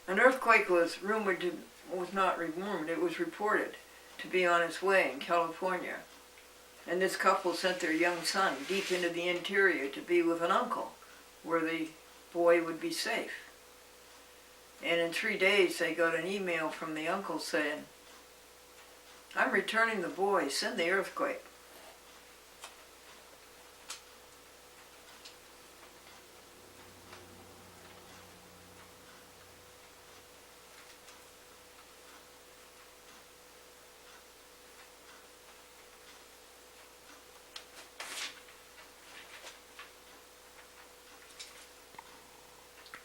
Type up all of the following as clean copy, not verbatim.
An earthquake was not rumored, it was reported to be on its way in California. And this couple sent their young son deep into the interior to be with an uncle, where the boy would be safe. And in 3 days they got an email from the uncle saying, "I'm returning the boy, send the earthquake."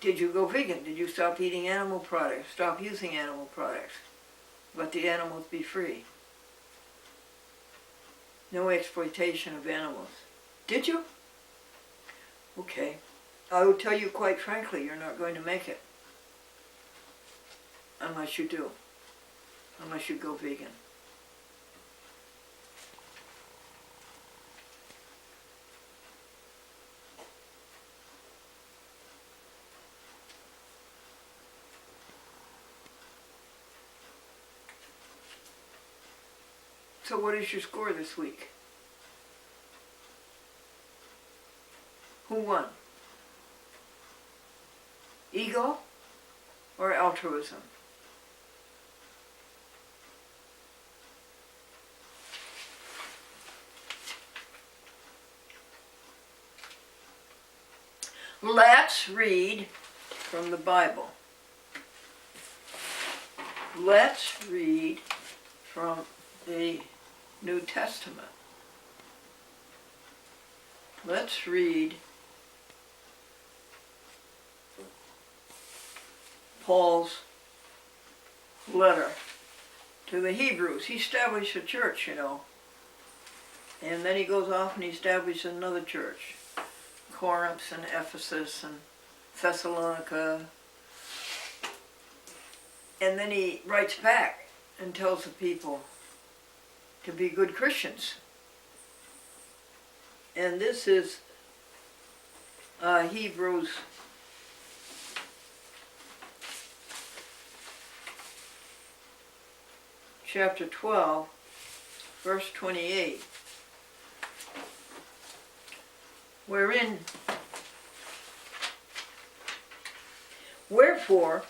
Did you go vegan? Did you stop eating animal products? Stop using animal products? Let the animals be free. No exploitation of animals. Did you? Okay. I will tell you quite frankly, you're not going to make it. Unless you do. Unless you go vegan. So what is your score this week? Who won? Ego or altruism? Let's read from the Bible. Let's read from the New Testament. Let's read Paul's letter to the Hebrews. He established a church, you know. And then he goes off and he establishes another church. Corinth and Ephesus and Thessalonica. And then he writes back and tells the people to be good Christians. And this is Hebrews chapter 12, verse 28, wherein, wherefore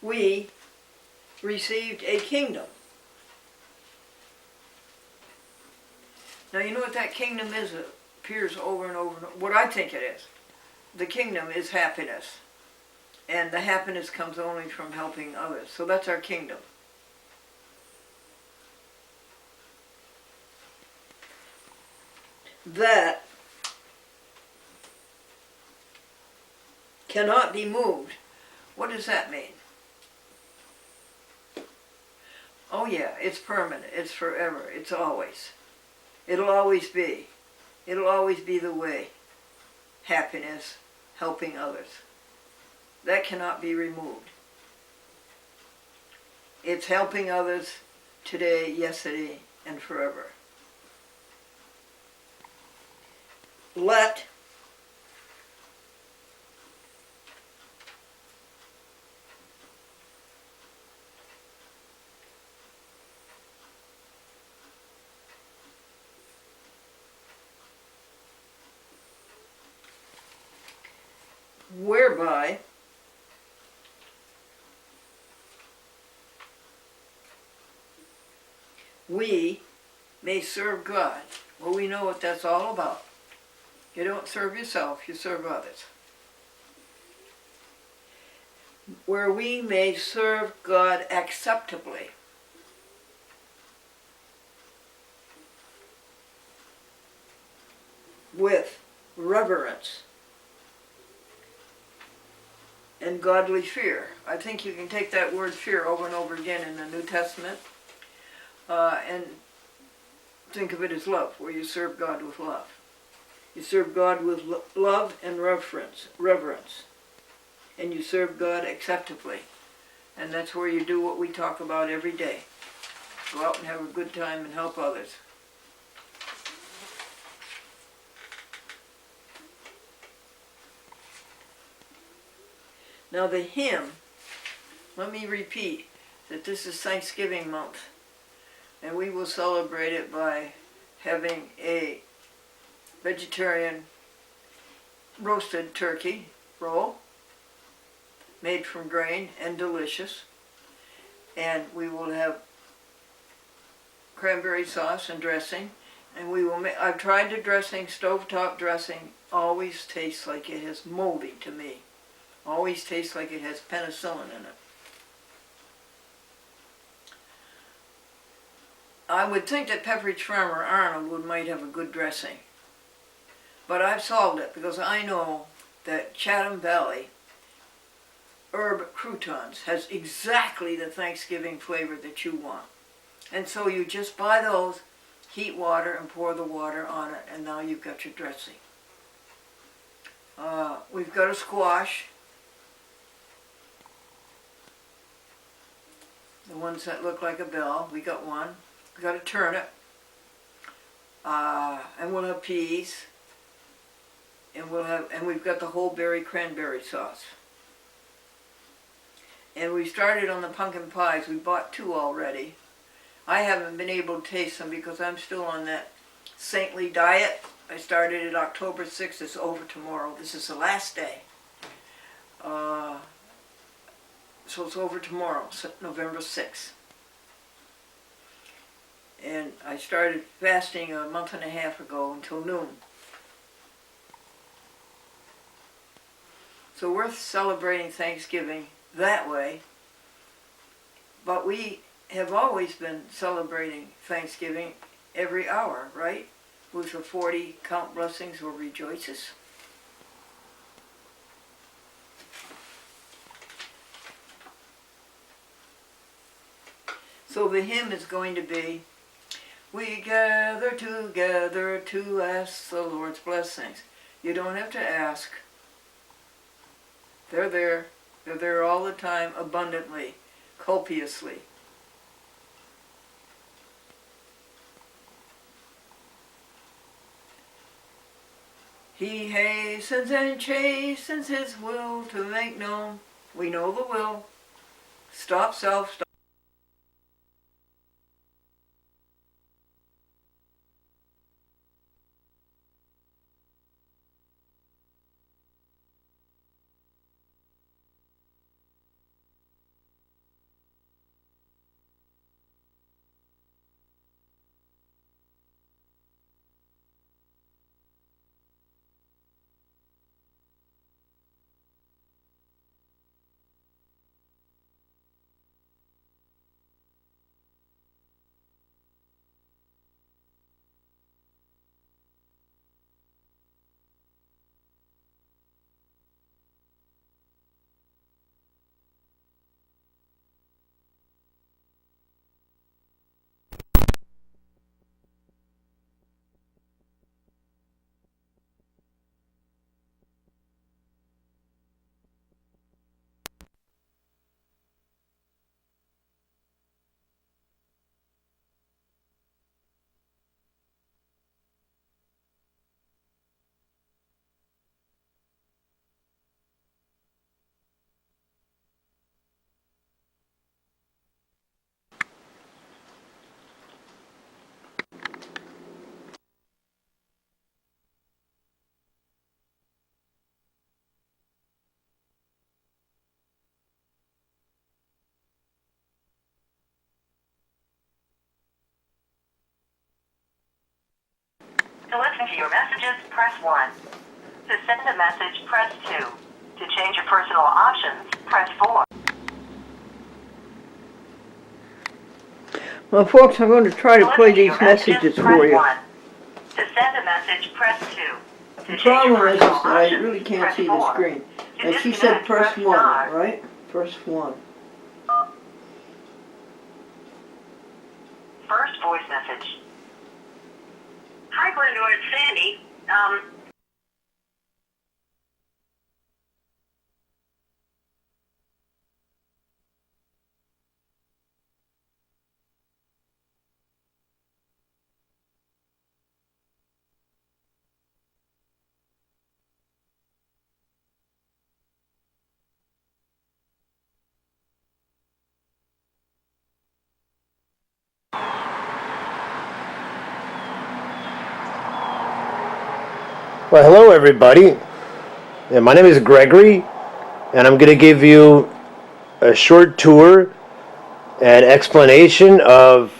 we received a kingdom. Now you know what that kingdom is? It appears over and over and over. What I think it is. The kingdom is happiness. And the happiness comes only from helping others. So that's our kingdom. That cannot be moved. What does that mean? Oh yeah, it's permanent, it's forever, it's always. It'll always be. It'll always be the way. Happiness, helping others. That cannot be removed. It's helping others today, yesterday, and forever. Let whereby we may serve God. Well, we know what that's all about. You don't serve yourself, you serve others. Where we may serve God acceptably. With reverence and godly fear. I think you can take that word fear over and over again in the New Testament and think of it as love, where you serve God with love. You serve God with love and reverence. And you serve God acceptably. And that's where you do what we talk about every day. Go out and have a good time and help others. Now the hymn, let me repeat that this is Thanksgiving month, and we will celebrate it by having a vegetarian roasted turkey roll made from grain and delicious, and we will have cranberry sauce and dressing, and we will I've tried the dressing. Stovetop dressing always tastes like it has moldy to me. Always tastes like it has penicillin in it. I would think that Pepperidge Farmer Arnold might have a good dressing, but I've solved it because I know that Chatham Valley herb croutons has exactly the Thanksgiving flavor that you want. And so you just buy those, heat water and pour the water on it, and now you've got your dressing. We've got a squash, the ones that look like a bell. We got one. We got a turnip, and we'll have peas, and we've got the whole berry cranberry sauce. And we started on the pumpkin pies. We bought 2 already. I haven't been able to taste them because I'm still on that saintly diet. I started it October 6th. It's over tomorrow. This is the last day. So it's over tomorrow, November 6th. And I started fasting a month and a half ago until noon. So we're celebrating Thanksgiving that way, but we have always been celebrating Thanksgiving every hour, right? With the 40 count blessings or rejoices. So the hymn is going to be, we gather together to ask the Lord's blessings. You don't have to ask. They're there. They're there all the time, abundantly, copiously. He hastens and chastens his will to make known. We know the will. Stop self, stop. To listen to your messages, press 1. To send a message, press 2. To change your personal options, press 4. Well, folks, I'm going to try to play these messages for you. 1. To send a message, press 2. The problem is that I really can't see the screen. And she said press 1, right? Press 1. First voice message. Hi, Glendora, it's Sandy. Well, hello everybody. My name is Gregory, and I'm going to give you a short tour and explanation of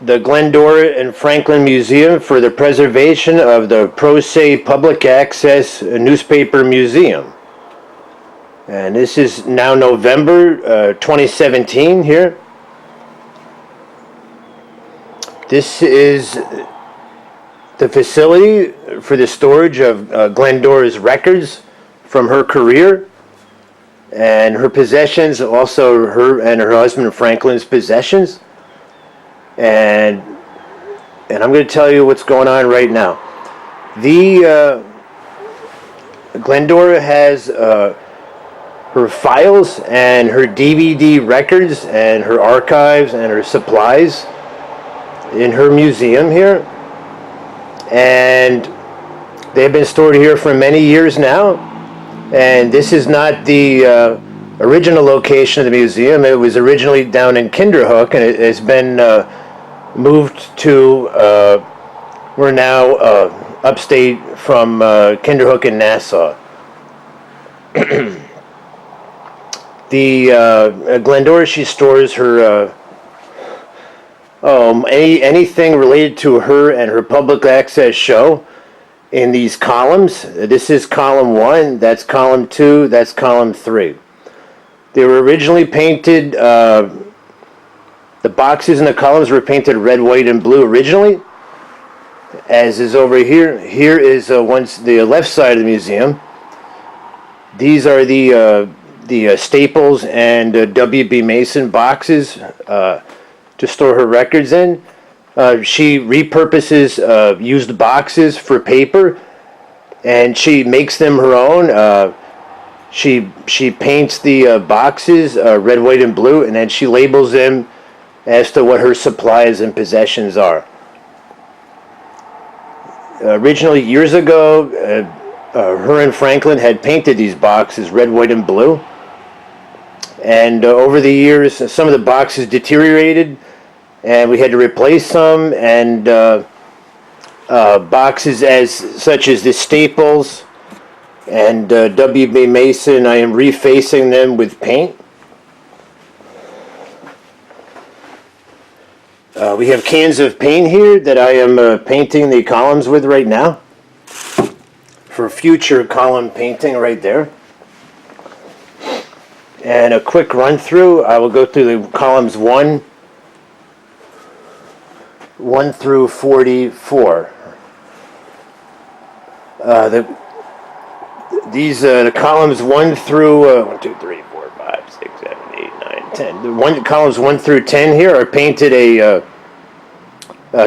the Glendora and Franklyn Museum for the preservation of the Pro Se Public Access Newspaper Museum. And this is now November 2017 here. This is the facility for the storage of Glendora's records from her career and her possessions, also her and her husband Franklyn's possessions. And I'm going to tell you what's going on right now. The Glendora has her files and her DVD records and her archives and her supplies in her museum here, and they've been stored here for many years now. And this is not the original location of the museum. It was originally down in Kinderhook, and it has been moved to we're now upstate from Kinderhook and Nassau. The Glendora, she stores her anything related to her and her public access show in these columns. This is column 1, that's column 2, that's column 3. They were originally painted, the boxes and the columns were painted red, white, and blue originally, as is over here. Here is once the left side of the museum. These are the Staples and W.B. Mason boxes to store her records in. She repurposes used boxes for paper, and she makes them her own. She paints the boxes red, white, and blue, and then she labels them as to what her supplies and possessions are. Originally, years ago, her and Franklyn had painted these boxes red, white, and blue. And over the years, some of the boxes deteriorated, and we had to replace some. And boxes such as the Staples and W.B. Mason, I am refacing them with paint. We have cans of paint here that I am painting the columns with right now for future column painting right there. And a quick run through, I will go through the columns 1 through 44. The columns 1 through 1, 2, 3, 4, 5, 6, 7, 8, 9, 10. The columns 1 through 10 here are painted a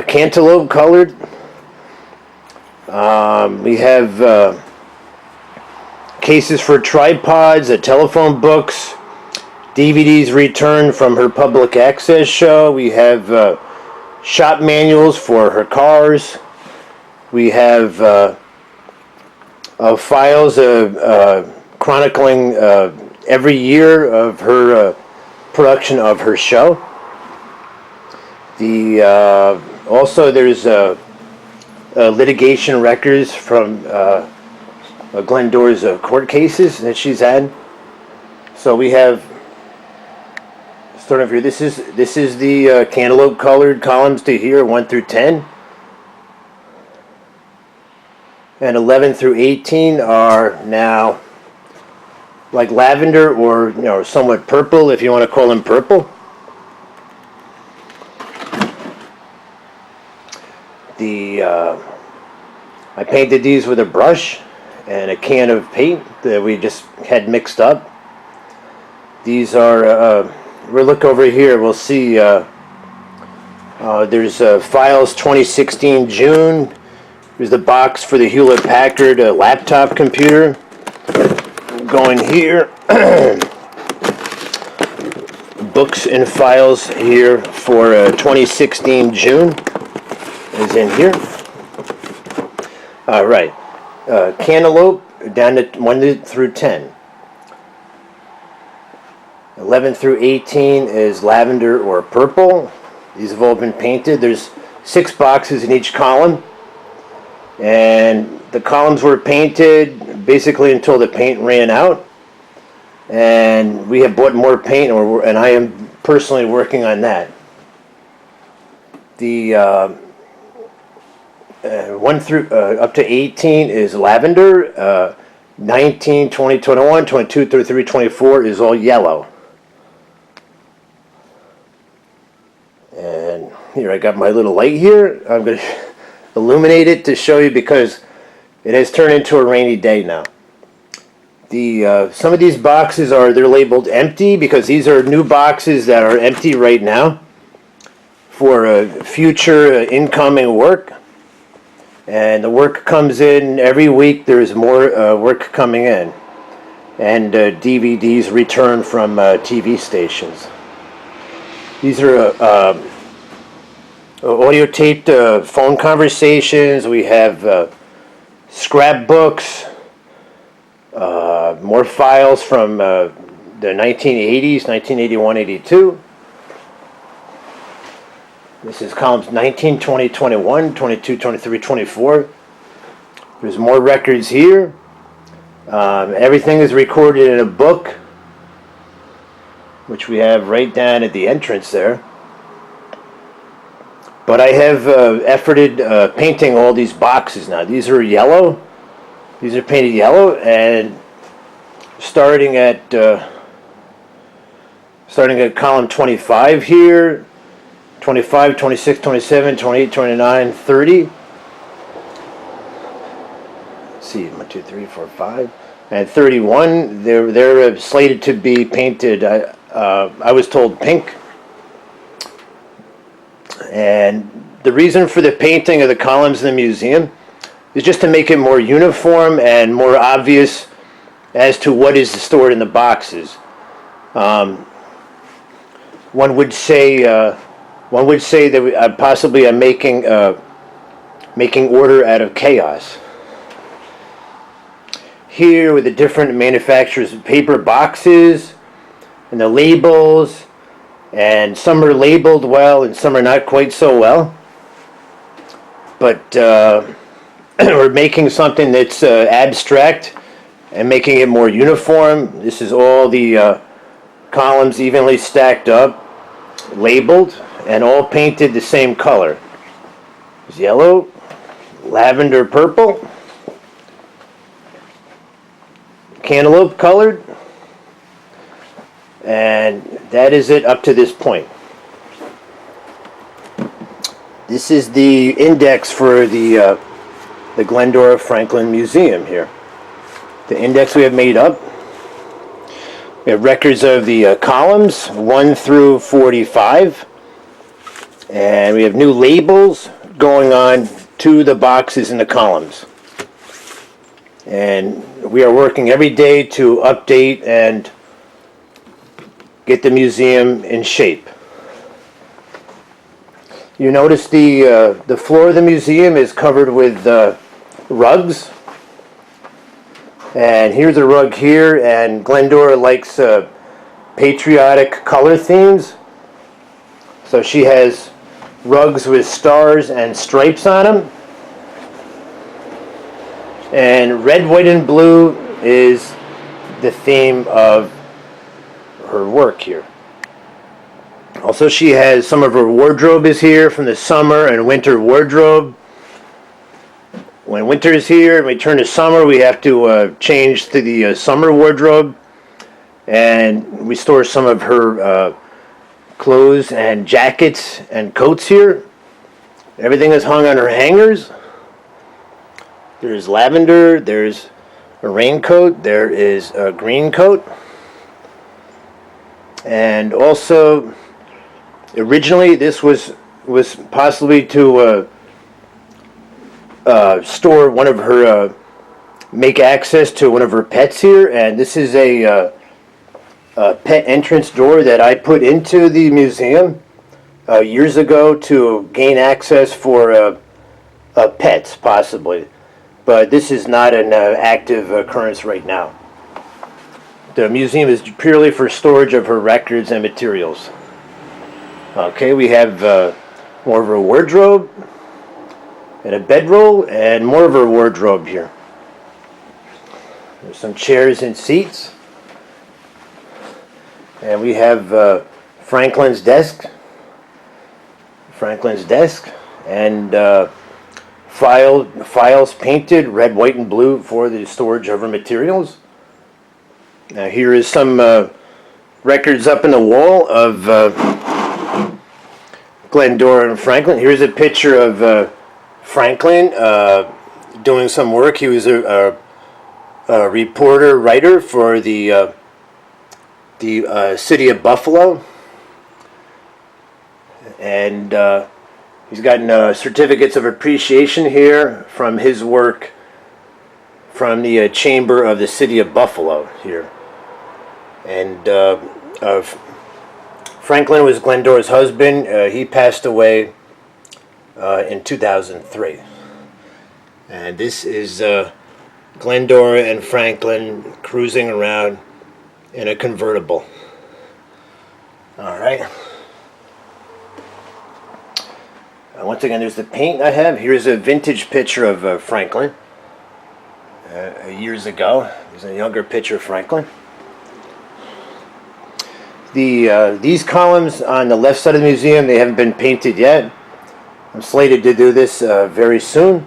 cantaloupe colored. We have cases for tripods, telephone books, DVDs returned from her public access show. We have shop manuals for her cars. We have files chronicling every year of her production of her show. Also there's litigation records from Glendora's court cases that she's had. So we have, starting here, this is the cantaloupe colored columns to here, 1 through 10. And 11 through 18 are now like lavender, or somewhat purple, if you want to call them purple. I painted these with a brush and a can of paint that we just had mixed up. These are, we'll look over here, we'll see, there's files 2016 June. There's the box for the Hewlett-Packard laptop computer. Going here, books and files here for 2016 June is in here. All right, cantaloupe down to 1 through 10. 11 through 18 is lavender or purple. These have all been painted. There's 6 boxes in each column. and the columns were painted basically until the paint ran out, and we have bought more paint, and I am personally working on that. The 1 through up to 18 is lavender. 19, 20, 21, 22, 23, 24 is all yellow. And here I got my little light here. I'm going to illuminate it to show you because it has turned into a rainy day now. Some of these boxes they're labeled empty because these are new boxes that are empty right now for future incoming work. And the work comes in every week. There's more work coming in, and DVDs return from TV stations. These are audio taped phone conversations. We have scrapbooks, more files from the 1980s, 1981, 82. This is columns 19, 20, 21, 22, 23, 24. There's more records here. Everything is recorded in a book, which we have right down at the entrance there. But I have efforted painting all these boxes now. These are yellow. These are painted yellow, and starting at column 25 here, 25, 26, 27, 28, 29, 30. Let's see, 1, 2, 3, 4, 5, and 31. They're slated to be painted. I was told pink. And the reason for the painting of the columns in the museum is just to make it more uniform and more obvious as to what is stored in the boxes. One would say that possibly I'm making order out of chaos. Here with the different manufacturers' paper boxes and the labels, and some are labeled well and some are not quite so well. But we're making something that's abstract and making it more uniform. This is all the columns evenly stacked up, labeled, and all painted the same color. There's yellow, lavender purple, cantaloupe colored, and that is it up to this point. This is the index for the Glendora Franklyn Museum here. The index we have made up. We have records of the columns 1 through 45. And we have new labels going on to the boxes in the columns. And we are working every day to update and get the museum in shape. You notice the floor of the museum is covered with rugs. And here's a rug here, and Glendora likes patriotic color themes. So she has rugs with stars and stripes on them. And red, white, and blue is the theme of her work here. Also, she has some of her wardrobe is here from the summer and winter wardrobe. When winter is here and we turn to summer, we have to change to the summer wardrobe. And we store some of her clothes and jackets and coats here. Everything is hung on her hangers. There's lavender, there's a raincoat, there is a green coat. And also, originally this was possibly to store one of her, make access to one of her pets here. And this is a pet entrance door that I put into the museum years ago to gain access for pets, possibly. But this is not an active occurrence right now. The museum is purely for storage of her records and materials. Okay, we have more of her wardrobe. and a bedroll, and more of her wardrobe here. There's some chairs and seats. And we have Franklyn's desk. And files painted red, white, and blue for the storage of her materials. Now here is some records up in the wall of Glendora and Franklyn. Here's a picture of Franklyn doing some work. He was a reporter, writer for the city of Buffalo, and he's gotten certificates of appreciation here from his work from the chamber of the city of Buffalo here. And Franklyn was Glendora's husband. He passed away in 2003. And this is Glendora and Franklyn cruising around in a convertible. All right. Once again, there's the paint I have. Here's a vintage picture of Franklyn years ago. There's a younger picture of Franklyn. These columns on the left side of the museum, they haven't been painted yet. I'm slated to do this very soon.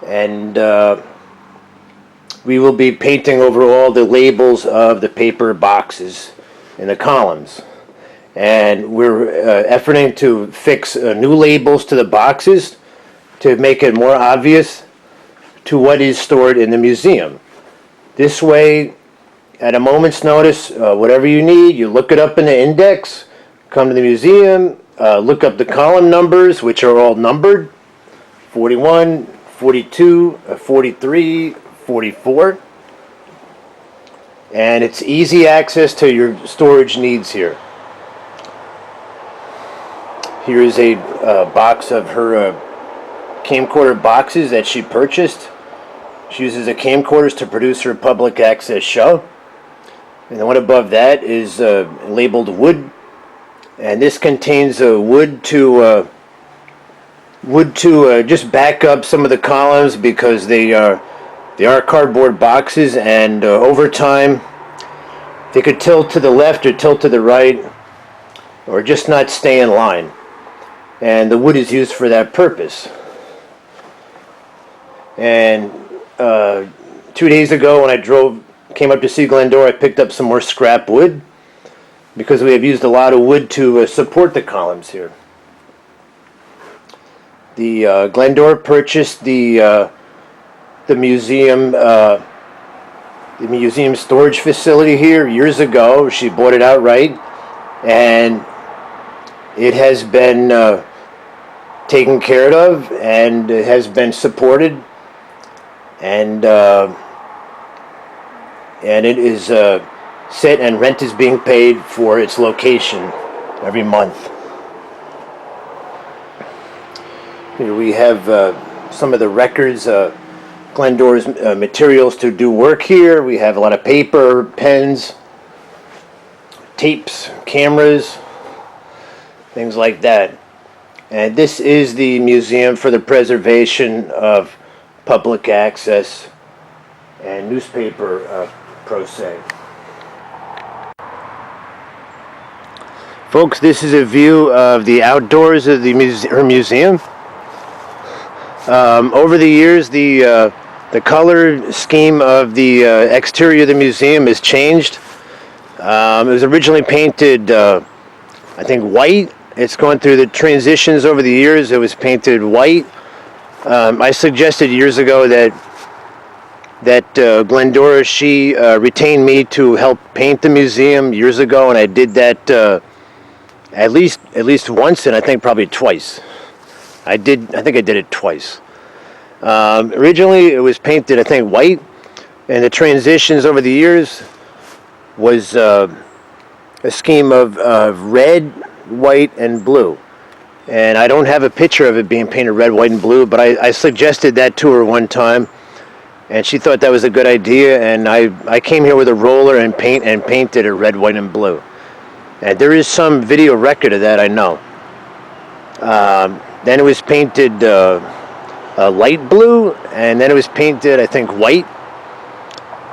And we will be painting over all the labels of the paper boxes in the columns. And we're efforting to fix new labels to the boxes to make it more obvious to what is stored in the museum. This way, at a moment's notice, whatever you need, you look it up in the index, come to the museum, look up the column numbers, which are all numbered, 41, 42, 43, 44. And it's easy access to your storage needs here. Here is a box of her camcorder boxes that she purchased. She uses the camcorders to produce her public access show. And the one above that is labeled wood. And this contains wood to just back up some of the columns because they are cardboard boxes, and over time they could tilt to the left or tilt to the right or just not stay in line. And the wood is used for that purpose. And 2 days ago when I came up to see Glendora, I picked up some more scrap wood because we have used a lot of wood to support the columns here. The Glendora purchased the museum storage facility here years ago. She bought it outright, and it has been taken care of, and it has been supported, and it is set, and rent is being paid for its location every month. Here we have some of the records, Glendora's materials to do work here. We have a lot of paper, pens, tapes, cameras, things like that. And this is the Museum for the Preservation of Public Access and Newspaper Pro Se. Folks, this is a view of the outdoors of her museum. Over the years, the color scheme of the exterior of the museum has changed. It was originally painted, I think, white. It's gone through the transitions over the years. It was painted white. I suggested years ago that Glendora, she retained me to help paint the museum years ago, and I did that at least once, and I think probably twice. I think I did it twice. Originally, it was painted, I think, white, and the transitions over the years was a scheme of red, white, and blue. And I don't have a picture of it being painted red, white, and blue, but I suggested that to her one time, and she thought that was a good idea, and I came here with a roller and painted it red, white, and blue. And there is some video record of that, I know. then it was painted light blue, and then it was painted, I think, white,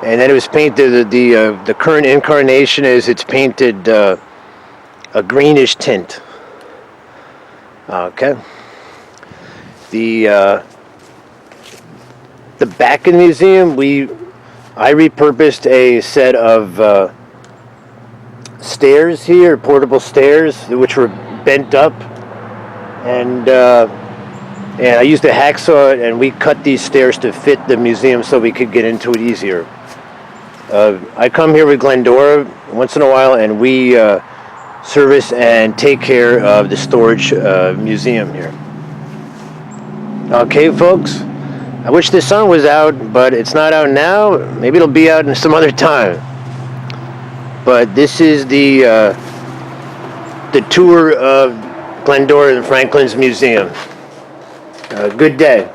and then it was painted, the current incarnation it's painted a greenish tint. Okay. The back of the museum, I repurposed a set of stairs here, portable stairs, which were bent up, and I used a hacksaw, and we cut these stairs to fit the museum so we could get into it easier. I come here with Glendora once in a while, and we service and take care of the storage museum here. Okay, folks, I wish this song was out, but it's not out now. Maybe it'll be out in some other time. But this is the tour of Glendora and Franklyn's Museum. Good day.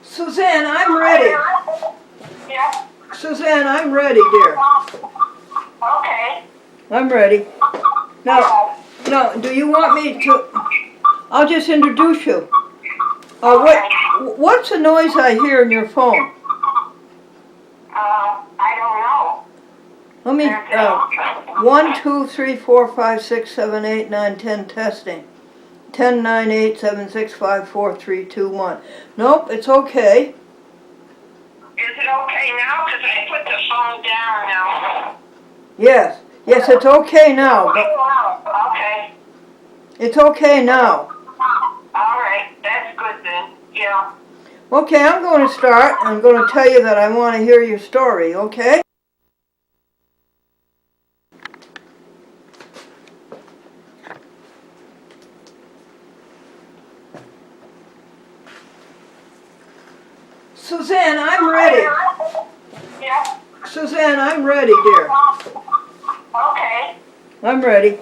Suzanne, I'm ready. Yeah. Suzanne, I'm ready, dear. Okay. I'm ready. Now, do you want me to? I'll just introduce you. What's the noise I hear in your phone? I don't know. Let me, 1, 2, 3, 4, 5, 6, 7, 8, 9, 10, testing. 10, 9, 8, 7, 6, 5, 4, 3, 2, 1. Nope, it's okay. Is it okay now? Because I put the phone down now. Yes, it's okay now. But Okay. it's okay now. All right. That's good then. Yeah. Okay, I'm going to start. I'm going to tell you that I want to hear your story, okay? Suzanne, I'm ready. Yeah. Suzanne, I'm ready, dear. Okay. I'm ready.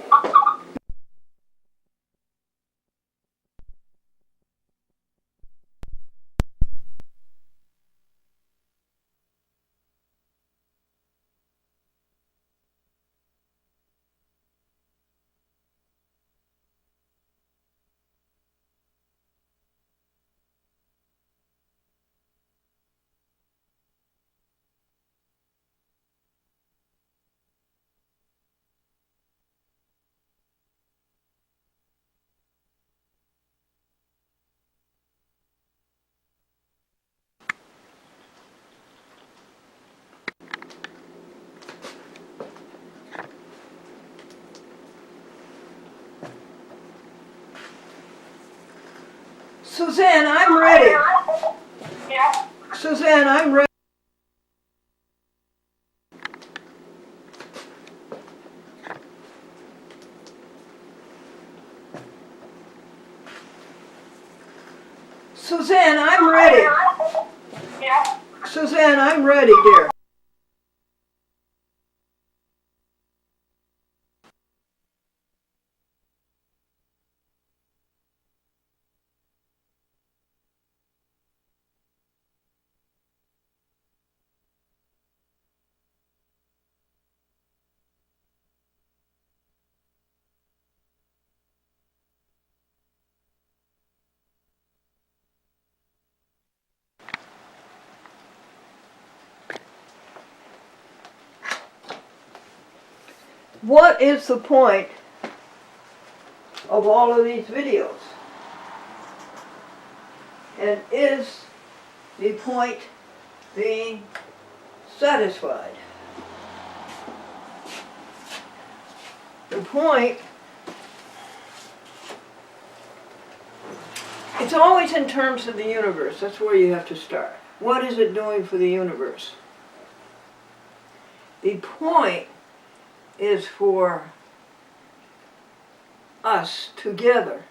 Suzanne, I'm ready. Yeah. Suzanne, I'm ready. Suzanne, I'm ready. Yeah. Suzanne, I'm ready, dear. What is the point of all of these videos? And is the point being satisfied? The point, it's always in terms of the universe. That's where you have to start. What is it doing for the universe? The point is for us together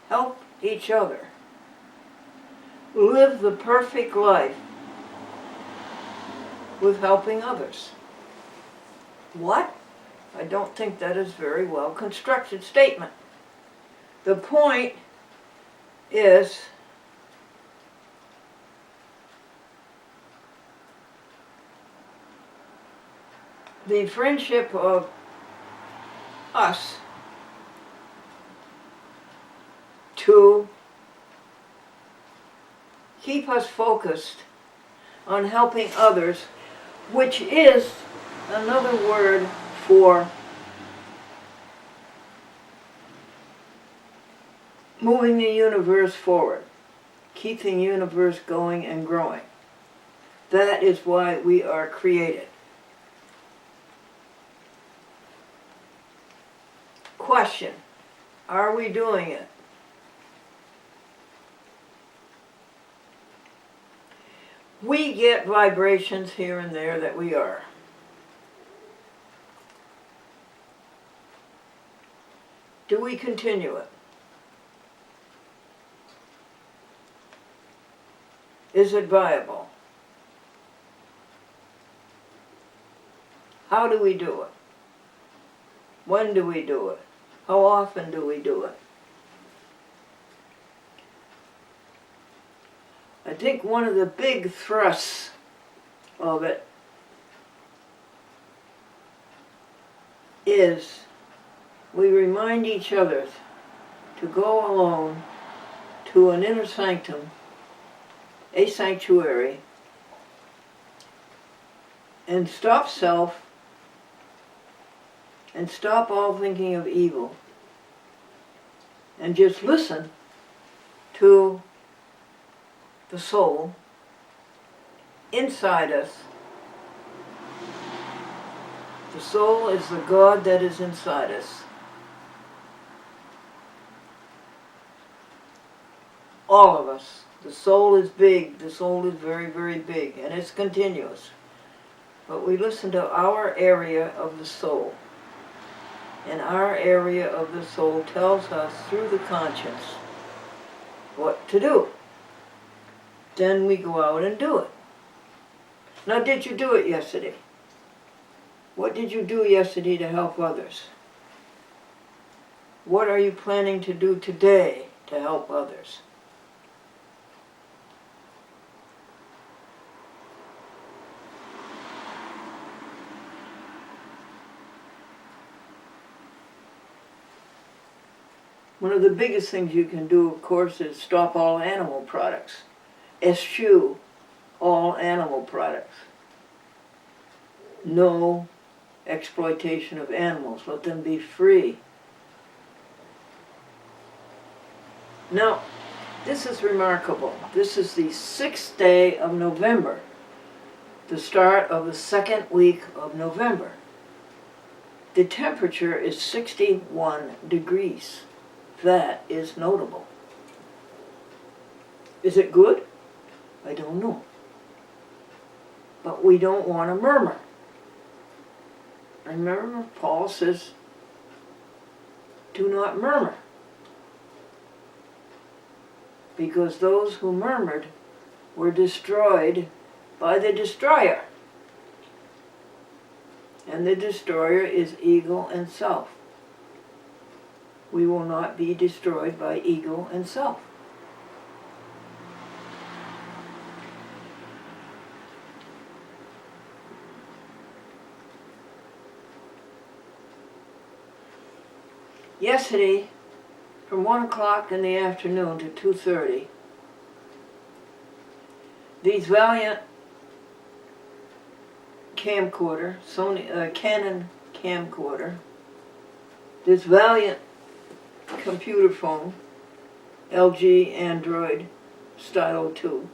help each other live the perfect life with helping others. What? I don't think that is a very well constructed statement. The point is the friendship of us to keep us focused on helping others, which is another word for moving the universe forward, keeping the universe going and growing. That is why we are created. Question: are we doing it? We get vibrations here and there that we are. Do we continue it? Is it viable? How do we do it? When do we do it? How often do we do it? I think one of the big thrusts of it is we remind each other to go alone to an inner sanctum, a sanctuary, and stop self and stop all thinking of evil and just listen to the soul inside us. The soul is the God that is inside us. All of us. The soul is big. The soul is very, very big, and it's continuous. But we listen to our area of the soul. And our area of the soul tells us through the conscience what to do. Then we go out and do it. Now, did you do it yesterday? What did you do yesterday to help others? What are you planning to do today to help others? One of the biggest things you can do, of course, is stop all animal products. Eschew all animal products. No exploitation of animals. Let them be free. Now, this is remarkable. This is the 6th day of November, the start of the 2nd week of November. The temperature is 61 degrees. That is notable. Is it good? I don't know. But we don't want to murmur. Remember, Paul says, do not murmur. Because those who murmured were destroyed by the destroyer. And the destroyer is ego and self. We will not be destroyed by ego and self. Yesterday, from 1 o'clock in the afternoon to 2:30, these Valiant camcorder, Canon camcorder, this Valiant computer phone, LG Android Stylo 2,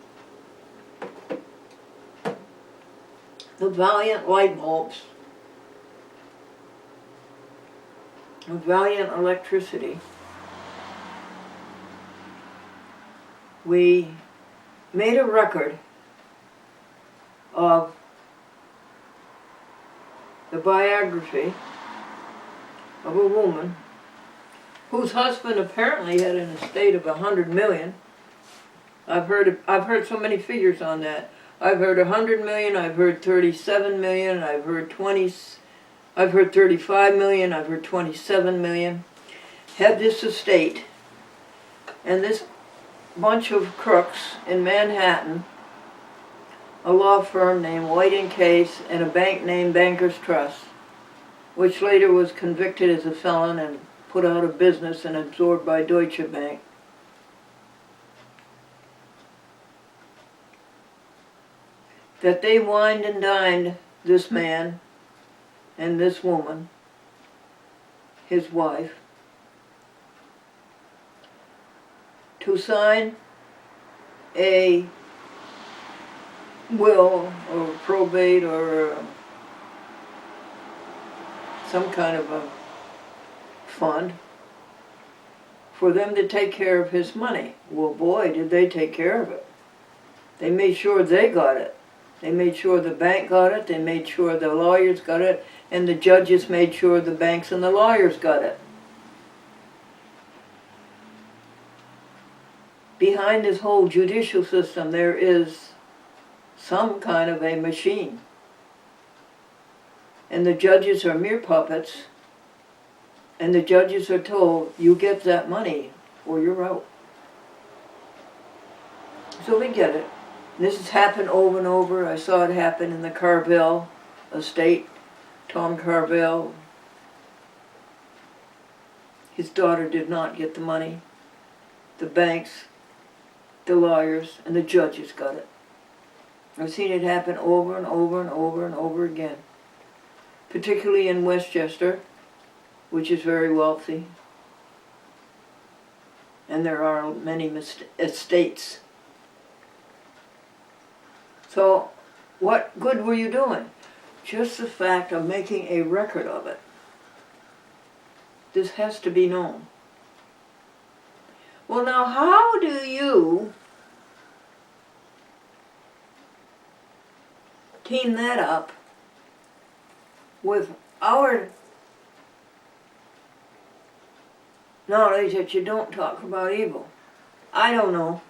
the Valiant light bulbs, the Valiant electricity. We made a record of the biography of a woman whose husband apparently had an estate of 100 million. I've heard so many figures on that. I've heard 100 million, I've heard 37 million, I've heard 35 million, I've heard 27 million. Had this estate, and this bunch of crooks in Manhattan a law firm named White and Case, and a bank named Bankers Trust, which later was convicted as a felon and put out of business and absorbed by Deutsche Bank. That they wined and dined this man and this woman, his wife, to sign a will or probate or some kind of a fund for them to take care of his money. Well, boy, did they take care of it. They made sure they got it. They made sure the bank got it, they made sure the lawyers got it, and the judges made sure the banks and the lawyers got it. Behind this whole judicial system, there is some kind of a machine. And the judges are mere puppets, and the judges are told, you get that money or you're out. So they get it. This has happened over and over. I saw it happen in the Carville estate. Tom Carville, his daughter did not get the money. The banks, the lawyers, and the judges got it. I've seen it happen over and over and over and over again. Particularly in Westchester, which is very wealthy. And there are many estates. So, what good were you doing? Just the fact of making a record of it. This has to be known. Well, now, how do you team that up with our knowledge that you don't talk about evil? I don't know.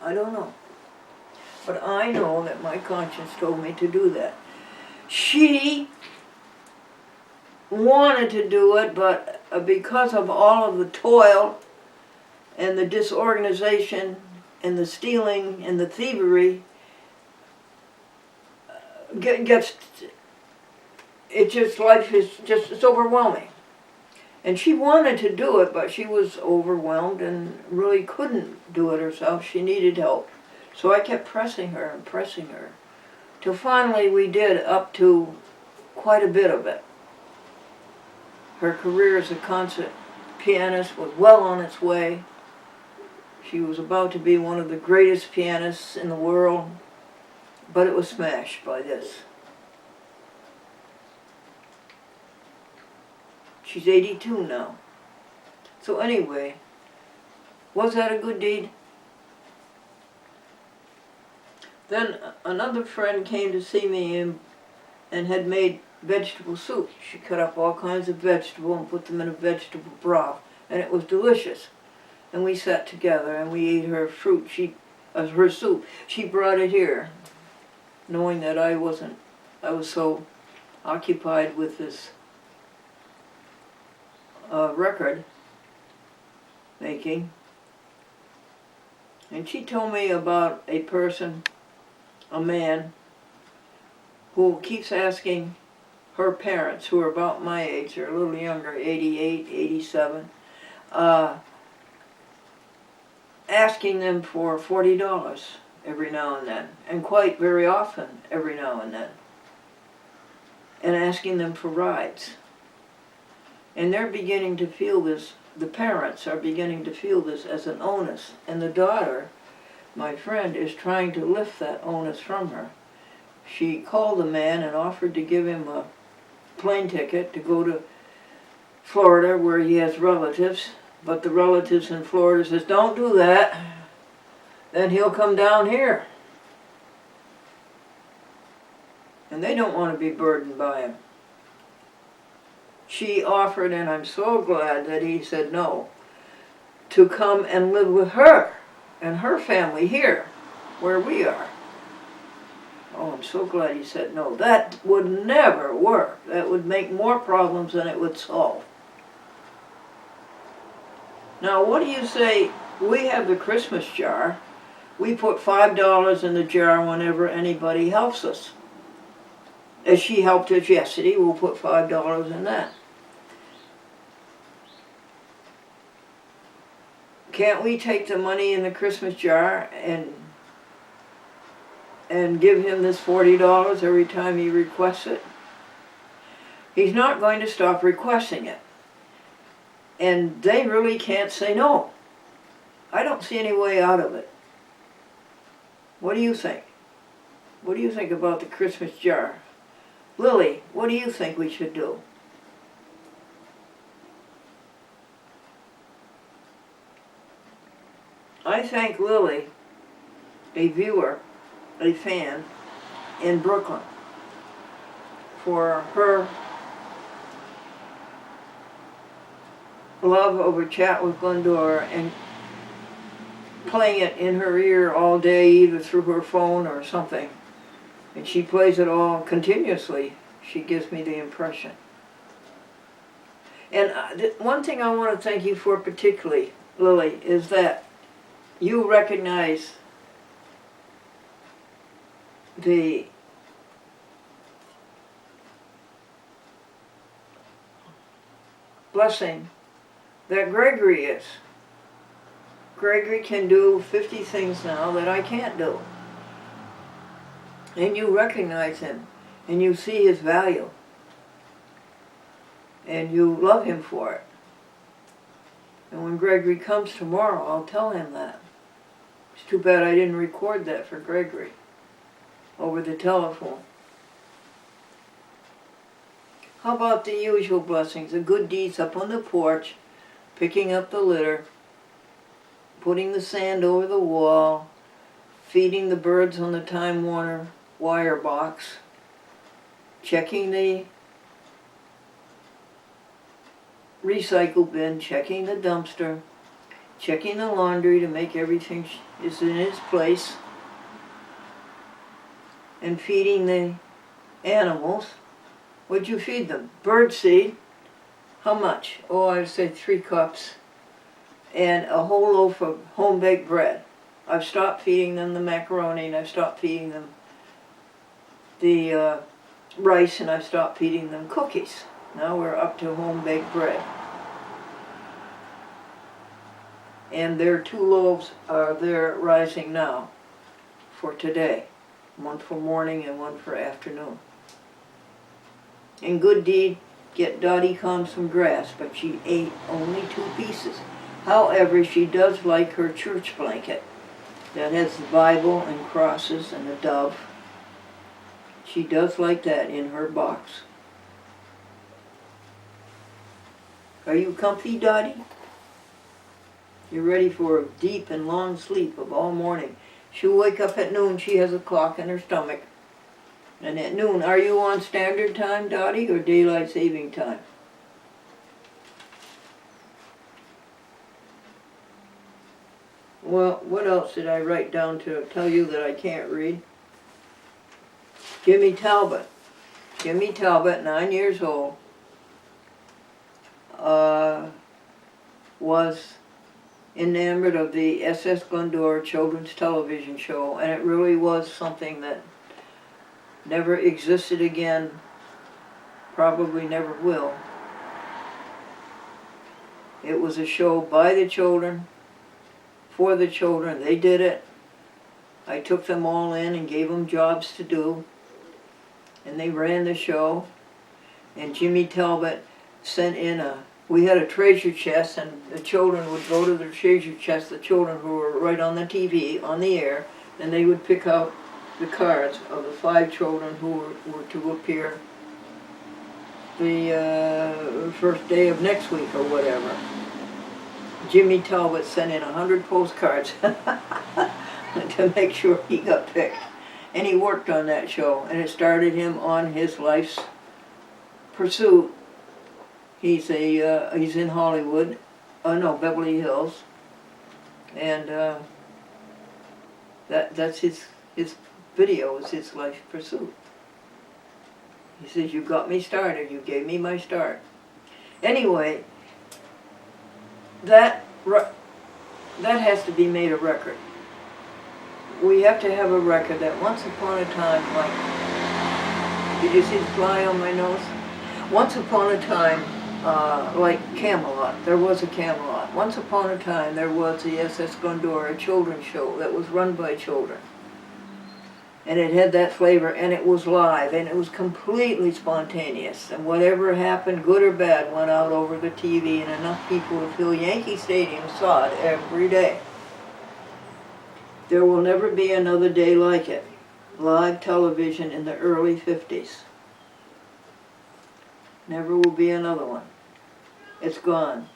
I don't know. But I know that my conscience told me to do that. She wanted to do it, but because of all of the toil and the disorganization and the stealing and the thievery, life is just, it's overwhelming. And she wanted to do it, but she was overwhelmed and really couldn't do it herself. She needed help. So I kept pressing her and pressing her, till finally we did up to quite a bit of it. Her career as a concert pianist was well on its way. She was about to be one of the greatest pianists in the world, but it was smashed by this. She's 82 now. So anyway, was that a good deed? Then another friend came to see me and had made vegetable soup. She cut up all kinds of vegetables and put them in a vegetable broth, and it was delicious. And we sat together and we ate her fruit, her soup. She brought it here, knowing that I was so occupied with this record making. And she told me about a person, a man, who keeps asking her parents, who are about my age, they're a little younger, 88, 87, asking them for $40 every now and then, and quite very often every now and then, and asking them for rides. And they're beginning to feel this, the parents are beginning to feel this as an onus, and the daughter, my friend, is trying to lift that onus from her. She called the man and offered to give him a plane ticket to go to Florida where he has relatives, but the relatives in Florida says, don't do that, then he'll come down here. And they don't want to be burdened by him. She offered, and I'm so glad that he said no, to come and live with her and her family here, where we are. Oh, I'm so glad he said no. That would never work. That would make more problems than it would solve. Now, what do you say? We have the Christmas jar. we put $5 in the jar whenever anybody helps us. As she helped us yesterday, we'll put $5 in that. Can't we take the money in the Christmas jar and give him this $40 every time he requests it? He's not going to stop requesting it. And they really can't say no. I don't see any way out of it. What do you think? What do you think about the Christmas jar? Lily, what do you think we should do? I thank Lily, a viewer, a fan in Brooklyn, for her love over Chat with Glendora and playing it in her ear all day, either through her phone or something. And she plays it all continuously, she gives me the impression. And one thing I want to thank you for particularly, Lily, is that you recognize the blessing that Gregory is. Gregory can do 50 things now that I can't do. And you recognize him, and you see his value, and you love him for it. And when Gregory comes tomorrow, I'll tell him that. It's too bad I didn't record that for Gregory over the telephone. How about the usual blessings, the good deeds up on the porch, picking up the litter, putting the sand over the wall, feeding the birds on the Time Warner wire box, checking the recycle bin, checking the dumpster, checking the laundry to make everything is in its place, and feeding the animals. What'd you feed them? Bird seed. How much? Oh, I'd say 3 cups. And a whole loaf of home-baked bread. I've stopped feeding them the macaroni, and I've stopped feeding them the rice, and I've stopped feeding them cookies. Now we're up to home-baked bread. And their 2 loaves are there rising now for today. One for morning and one for afternoon. In good deed, get Dottie Combs some grass, but she ate only 2 pieces. However, she does like her church blanket that has the Bible and crosses and a dove. She does like that in her box. Are you comfy, Dottie? You're ready for a deep and long sleep of all morning. She'll wake up at noon. She has a clock in her stomach. And at noon, are you on standard time, Dottie, or daylight saving time? Well, what else did I write down to tell you that I can't read? Jimmy Talbot. Jimmy Talbot, 9 years old, was enamored of the SS Glendora children's television show, and it really was something that never existed again, probably never will. It was a show by the children, for the children. They did it. I took them all in and gave them jobs to do, and they ran the show. And Jimmy Talbot sent in we had a treasure chest, and the children would go to the treasure chest, the children who were right on the TV, on the air, and they would pick out the cards of the 5 children who were to appear the first day of next week or whatever. Jimmy Talbot sent in 100 postcards to make sure he got picked. And he worked on that show, and it started him on his life's pursuit. He's in Hollywood, Beverly Hills, and that's his video is his life pursuit. He says, "You got me started. You gave me my start." Anyway, that has to be made a record. we have to have a record that once upon a time, like, did you see the fly on my nose? Once upon a time, like Camelot, there was a Camelot. Once upon a time, there was the SS Glendora children's show that was run by children. And it had that flavor, and it was live, and it was completely spontaneous. And whatever happened, good or bad, went out over the TV, and enough people to fill Yankee Stadium saw it every day. There will never be another day like it. Live television in the early 50s. Never will be another one. It's gone.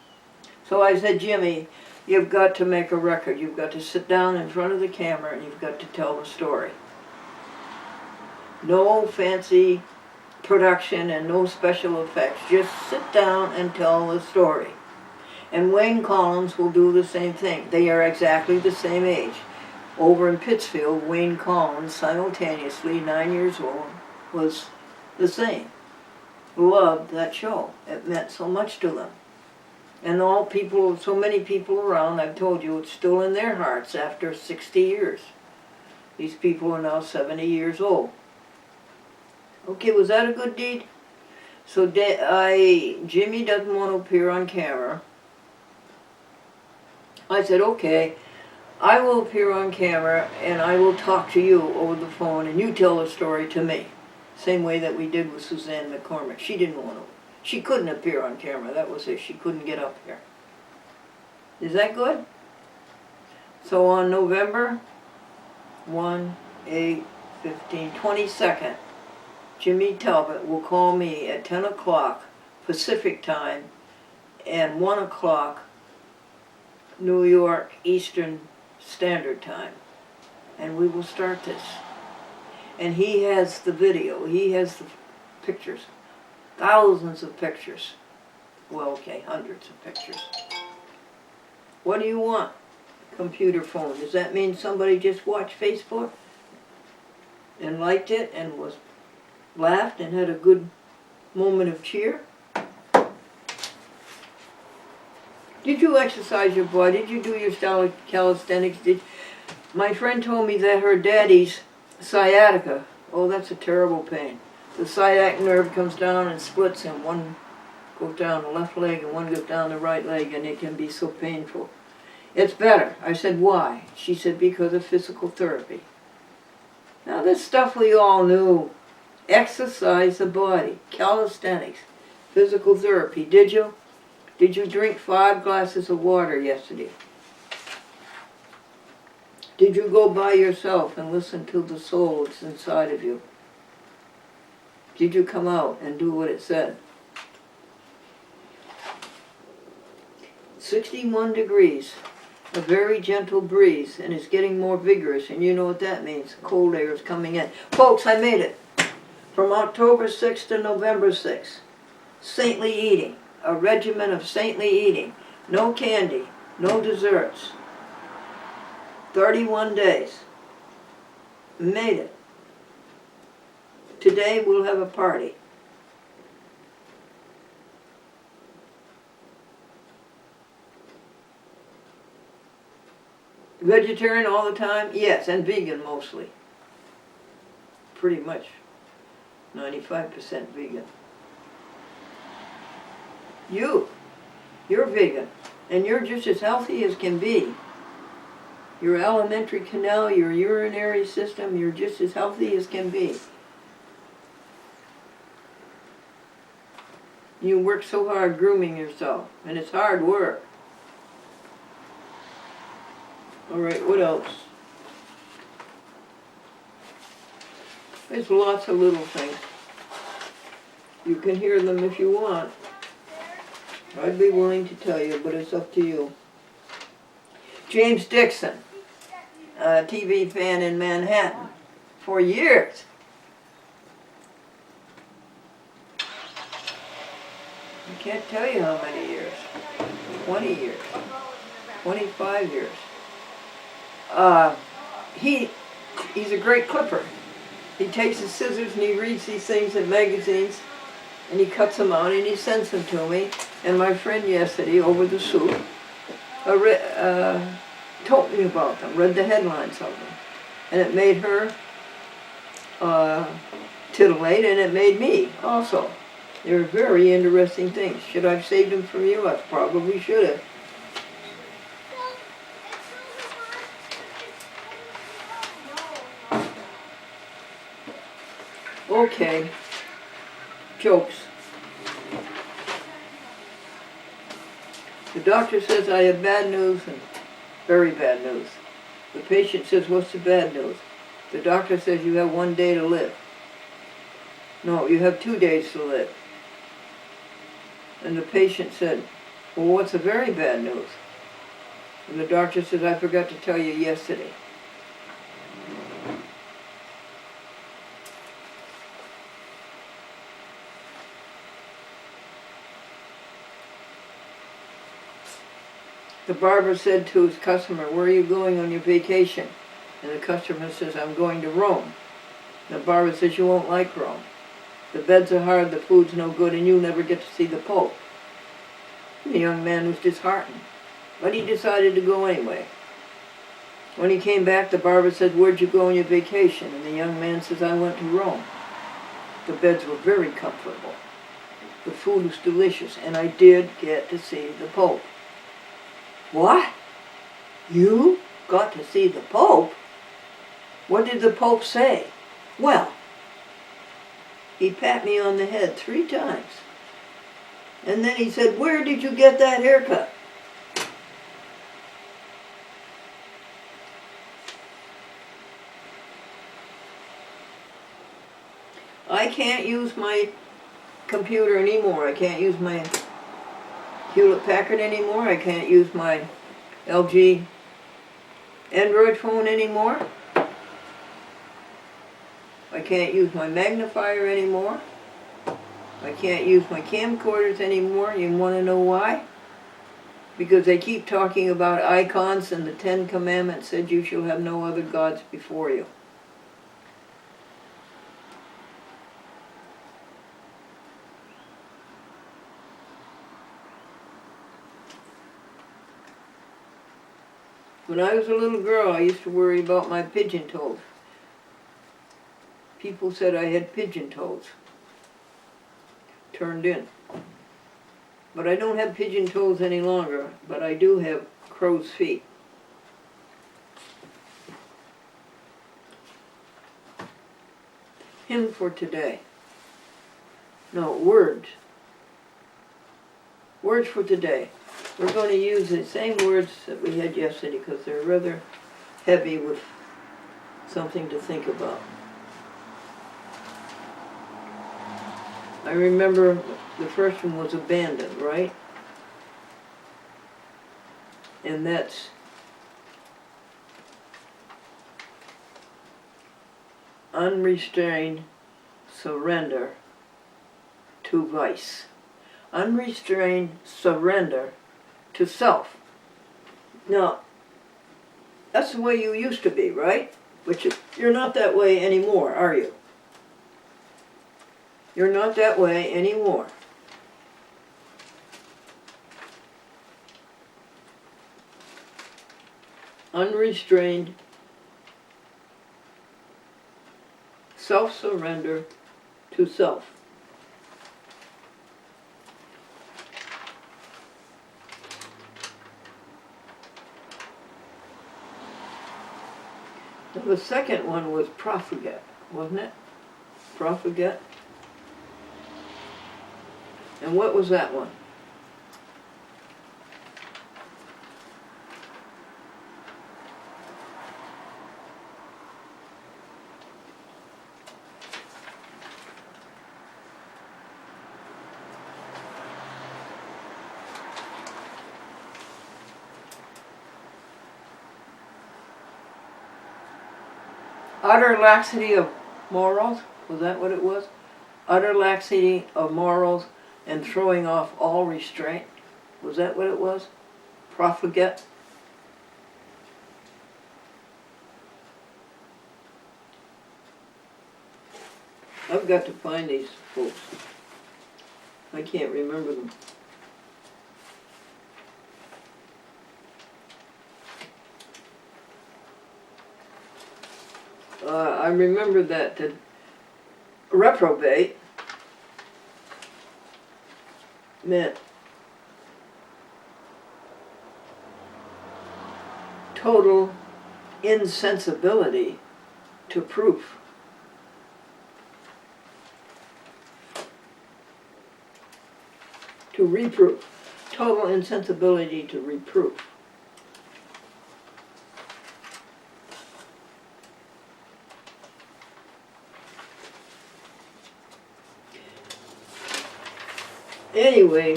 So I said, Jimmy, you've got to make a record. You've got to sit down in front of the camera and you've got to tell the story. No fancy production and no special effects. Just sit down and tell the story. And Wayne Collins will do the same thing. They are exactly the same age. Over in Pittsfield, Wayne Collins, simultaneously 9 years old, was the same. Loved that show. It meant so much to them. And all people, so many people around, I've told you, it's still in their hearts after 60 years. These people are now 70 years old. Okay, was that a good deed? So Jimmy doesn't want to appear on camera. I said, okay, I will appear on camera and I will talk to you over the phone and you tell the story to me. Same way that we did with Suzanne McCormick. She didn't want to. She couldn't appear on camera. That was it. She couldn't get up here. Is that good? So on November 22nd, Jimmy Talbot will call me at 10 o'clock Pacific time and 1 o'clock New York Eastern Standard Time. And we will start this. And he has the video. He has the pictures. Thousands of pictures. Well, okay, hundreds of pictures. What do you want? Computer phone. Does that mean somebody just watched Facebook and liked it and was laughed and had a good moment of cheer? Did you exercise your body? Did you do your calisthenics? My friend told me that her daddy's sciatica, oh, that's a terrible pain. The sciatic nerve comes down and splits and one goes down the left leg and one goes down the right leg and it can be so painful. It's better. I said, why? She said, because of physical therapy. Now this stuff we all knew. Exercise the body, calisthenics, physical therapy. Did you? Did you drink 5 glasses of water yesterday? Did you go by yourself and listen to the soul that's inside of you? Did you come out and do what it said? 61 degrees, a very gentle breeze, and it's getting more vigorous, and you know what that means. Cold air is coming in. Folks, I made it. From October 6th to November 6th. Saintly eating, a regimen of saintly eating. No candy, no desserts. 31 days. Made it. Today we'll have a party. Vegetarian all the time? Yes, and vegan mostly. Pretty much 95% vegan. You're vegan, and you're just as healthy as can be. Your alimentary canal, your urinary system, you're just as healthy as can be. You work so hard grooming yourself, and it's hard work. All right, what else? There's lots of little things. You can hear them if you want. I'd be willing to tell you, but it's up to you. James Dixon, a TV fan in Manhattan for years. I can't tell you how many years. 20 years. 25 years. He's a great clipper. He takes his scissors and he reads these things in magazines and he cuts them out and he sends them to me. And my friend yesterday over the soup told me about them, read the headlines of them. and it made her titillate, and it made me also. They were very interesting things. Should I have saved them from you? I probably should have. Okay. Jokes. The doctor says I have bad news and very bad news. The patient says, what's the bad news? The doctor says you have 1 day to live. No, you have 2 days to live. And the patient said, well, what's the very bad news? And the doctor says, I forgot to tell you yesterday. The barber said to his customer, where are you going on your vacation? And the customer says, I'm going to Rome. The barber says, you won't like Rome. The beds are hard, the food's no good, and you never get to see the Pope. And the young man was disheartened, but he decided to go anyway. When he came back, the barber said, where'd you go on your vacation? And the young man says, I went to Rome. The beds were very comfortable. The food was delicious, and I did get to see the Pope. What? You got to see the Pope? What did the Pope say? Well, he pat me on the head 3 times. And then he said, where did you get that haircut? I can't use my computer anymore. I can't use my Hewlett-Packard anymore. I can't use my LG Android phone anymore. I can't use my magnifier anymore. I can't use my camcorders anymore. You want to know why? Because they keep talking about icons, and the 10 Commandments said you shall have no other gods before you. When I was a little girl, I used to worry about my pigeon toes. People said I had pigeon toes turned in. But I don't have pigeon toes any longer, but I do have crow's feet. Hymn for today. No, words. Words for today. We're going to use the same words that we had yesterday because they're rather heavy with something to think about. I remember the first one was abandoned, right? And that's unrestrained surrender to vice. Unrestrained surrender to self. Now, that's the way you used to be, right? But you're not that way anymore, are you? You're not that way anymore. Unrestrained self-surrender to self. The second one was profligate, wasn't it? Profligate. And what was that one? Utter laxity of morals, was that what it was? Utter laxity of morals and throwing off all restraint, was that what it was? Profligate? I've got to find these folks. I can't remember them. I remember that the reprobate meant total insensibility to proof. To reproof. Total insensibility to reproof. Anyway,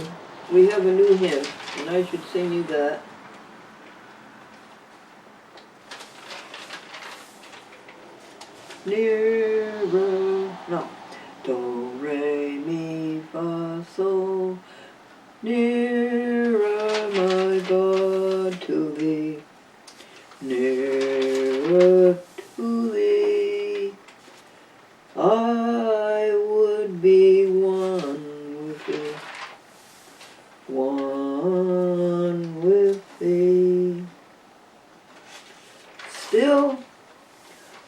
we have a new hymn, and I should sing you that. Nearer, no. Do, re, mi, fa, sol. Nearer, my God, to thee. Nearer to thee. I would be one with thee. One with thee. Still,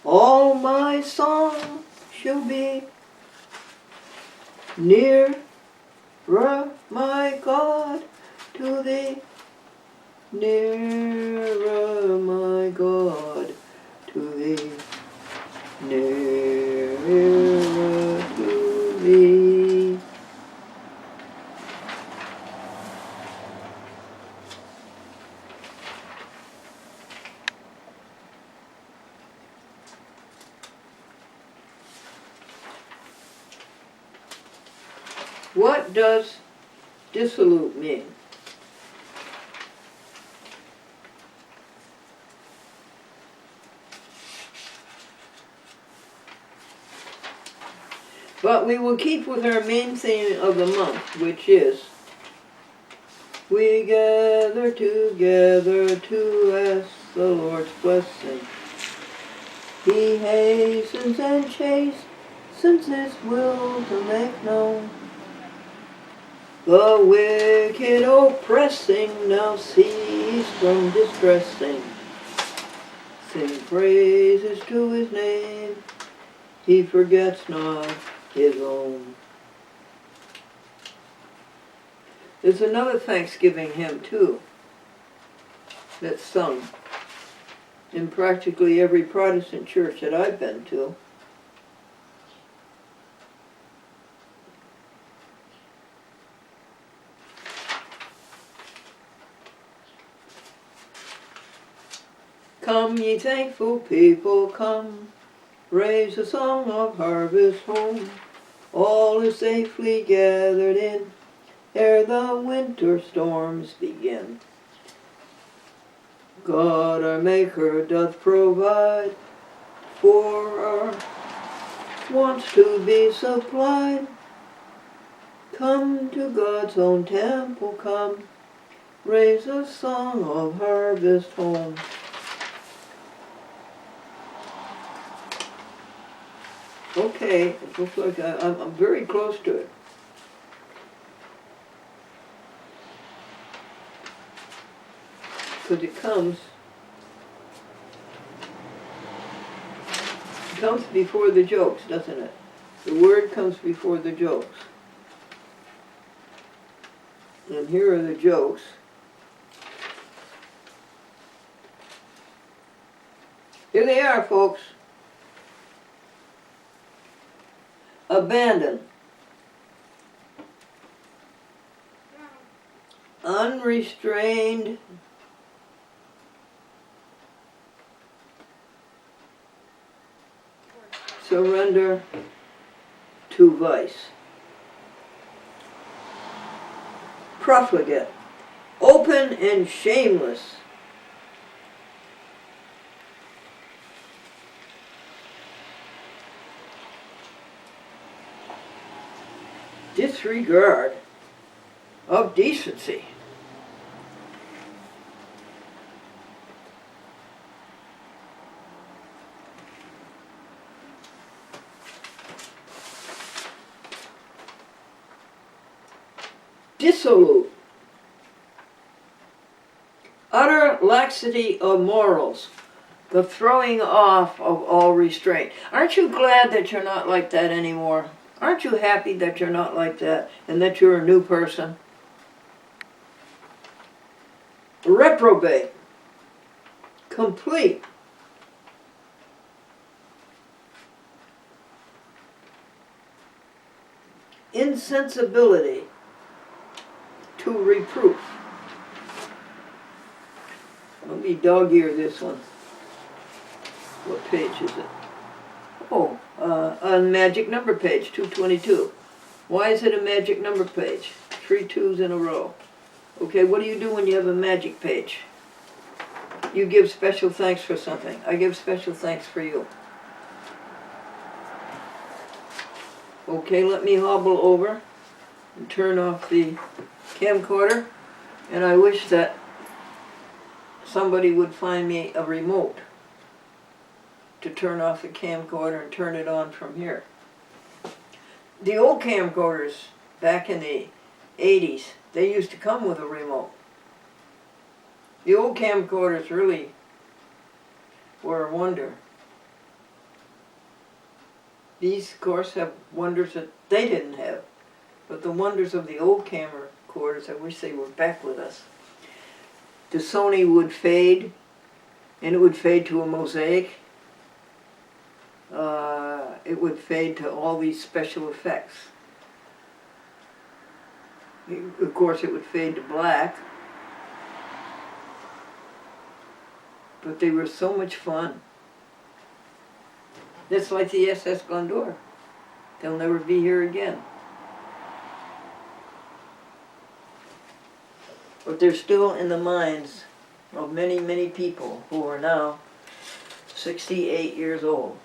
all my song shall be nearer, my God, to thee. Nearer, my God, to thee. Nearer to thee. What does dissolute mean? But we will keep with our main theme of the month, which is we gather together to ask the Lord's blessing. He hastens and chastens his will to make known. The wicked oppressing now cease from distressing. Sing praises to his name. He forgets not his own. There's another Thanksgiving hymn too that's sung in practically every Protestant church that I've been to. Come, ye thankful people, come, raise a song of harvest home. All is safely gathered in, ere the winter storms begin. God our Maker doth provide for our wants to be supplied. Come to God's own temple, come, raise a song of harvest home. Okay, it looks like I'm very close to it. Because it comes before the jokes, doesn't it? The word comes before the jokes. And here are the jokes. Here they are, folks. Abandon. Unrestrained. Surrender to vice. Profligate. Open and shameless. Disregard of decency. Dissolute. Utter laxity of morals. The throwing off of all restraint. Aren't you glad that you're not like that anymore? Aren't you happy that you're not like that and that you're a new person? Reprobate. Complete. Insensibility to reproof. Let me dog-ear this one. What page is it? Oh, on magic number page, 222. Why is it a magic number page? 3 2s in a row. Okay, what do you do when you have a magic page? You give special thanks for something. I give special thanks for you. Okay, let me hobble over and turn off the camcorder. And I wish that somebody would find me a remote to turn off the camcorder and turn it on from here. The old camcorders back in the 80s, they used to come with a remote. The old camcorders really were a wonder. These, of course, have wonders that they didn't have. But the wonders of the old camcorders, I wish they were back with us. The Sony would fade, and it would fade to a mosaic. It would fade to all these special effects. Of course, it would fade to black. But they were so much fun. Just like the SS Glendora. They'll never be here again. But they're still in the minds of many, many people who are now 68 years old.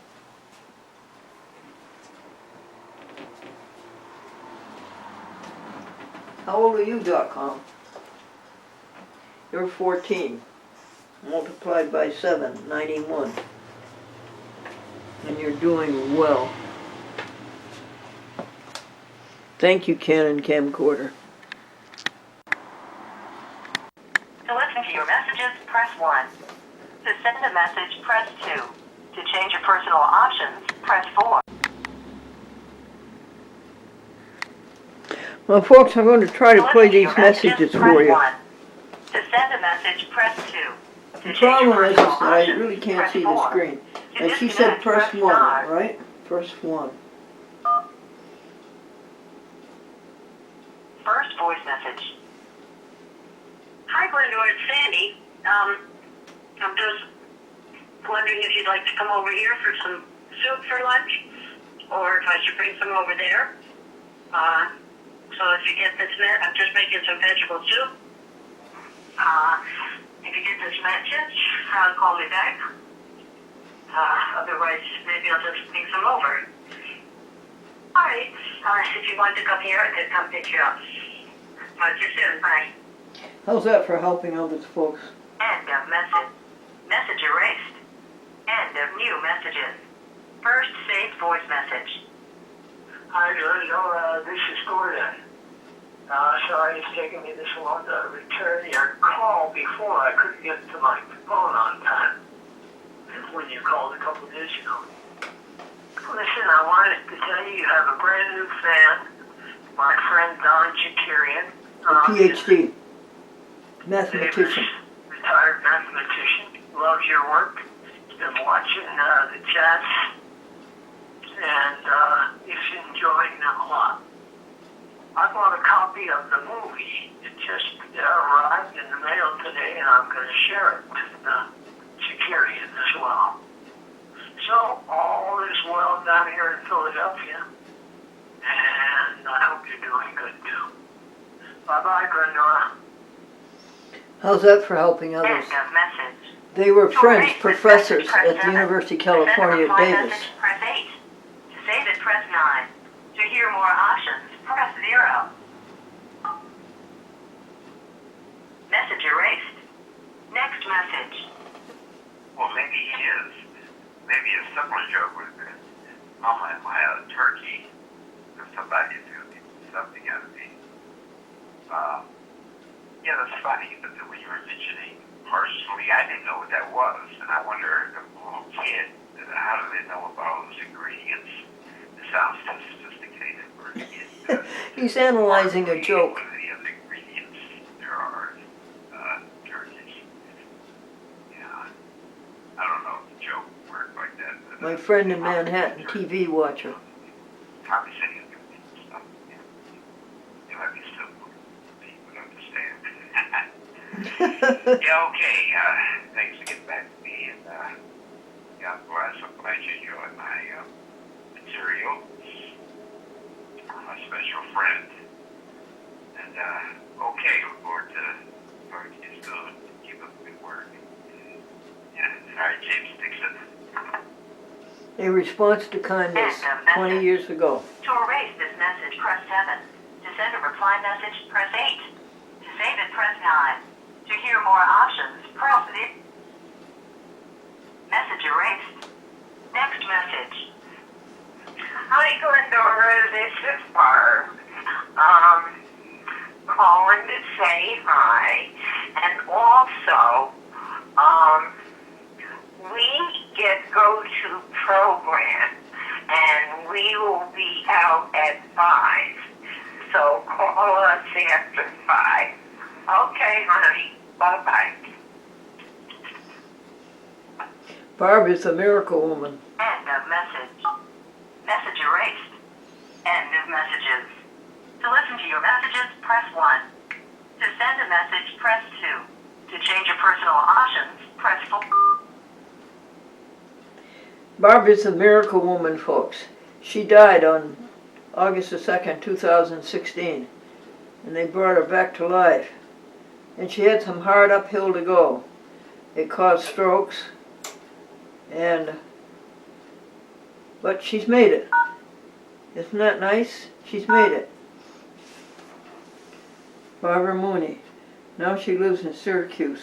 How old are you.com? You're 14. Multiplied by 7, 91. And you're doing well. Thank you, Canon camcorder. To listen to your messages, press 1. To send a message, press 2. To change your personal options, press 4. Well, folks, I'm going to try to play listen to these your messages, messages press for you. 1. To send a message, press 2. To The change your problem is personal that I options, really can't press see 4. the screen. To And she said disconnect, press 1, star. right? Press 1. First voice message. Hi, Glendora, it's Sandy. I'm just wondering if you'd like to come over here for some soup for lunch, or if I should bring some over there. So if you get this, I'm just making some vegetable soup. If you get this message, call me back. Otherwise, maybe I'll just bring some over. All right. If you want to come here, I could come pick you up. Talk to you soon. Bye. How's that for helping others, folks? End of message. Message erased. End of new messages. First saved voice message. Hi, Glendora. This is Gordon. Sorry it's taken me this long to return your call before. I couldn't get to my phone on time when you called a couple of days ago. Listen, I wanted to tell you have a brand new fan, my friend Don Chakirian. A PhD. Mathematician. Retired mathematician. Loves your work. He's been watching the chats, and he's enjoying them a lot. I bought a copy of the movie. It just arrived in the mail today, and I'm going to share it to the Chakirian as well. So, all is well down here in Philadelphia, and I hope you're doing good too. Bye-bye, Glendora. How's that for helping End others? of message. They were To friends, erase this professors message, press at the 7. University of To send a California at reply Davis. message, press 8. To save it, press 9. To hear more options, press 0. Message erased. Next message. Well, maybe he is. Maybe a similar joke would have been, Mama, am I a turkey? Or somebody is going to be something out of me. Yeah, that's funny, but then when you were mentioning personally, I didn't know what that was, and I wonder, a little kid, how do they know about all those ingredients? It sounds so sophisticated for a kid. He's analyzing a joke. What are the other ingredients there are in turkeys? Yeah, I don't know if the joke worked like that. But, My friend in Manhattan, TV watcher. probably saying stuff. You might be simple. People would understand. Yeah, okay. Thanks for getting back to me, and God bless. I'm glad you enjoyed my material. My special friend. And okay, look forward to talking to you soon. Keep up the good work. Yeah. All right, James Dixon. A response to kindness 20 years ago. To erase this message, press 7. To send a reply message, press 8. To save it, press 9. To hear more options, press the message erased. Next message. Hi, Glendora. This is Barb. Calling to say hi. And also, we go to program, and we will be out at 5. So call us after 5. Okay, honey. Bye-bye. Barb is a miracle woman. End of message. Message erased. End of messages. To listen to your messages, press 1. To send a message, press 2. To change your personal options, press 4. Barb is a miracle woman, folks. She died on August the 2nd, 2016, and they brought her back to life. And she had some hard uphill to go. It caused strokes, but she's made it. Isn't that nice? She's made it. Barbara Mooney. Now she lives in Syracuse.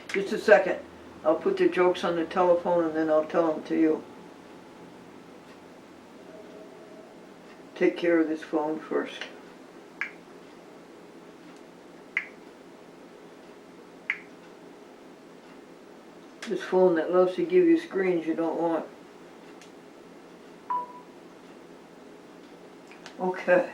Just a second. I'll put the jokes on the telephone and then I'll tell them to you. Take care of this phone first. This phone that loves to give you screens you don't want. Okay.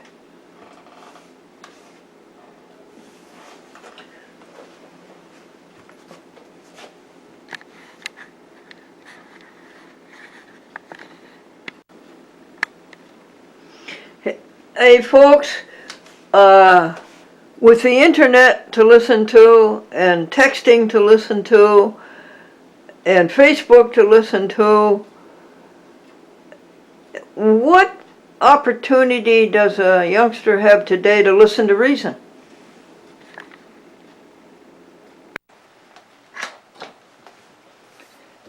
Hey folks, with the internet to listen to, and texting to listen to, and Facebook to listen to, what opportunity does a youngster have today to listen to reason?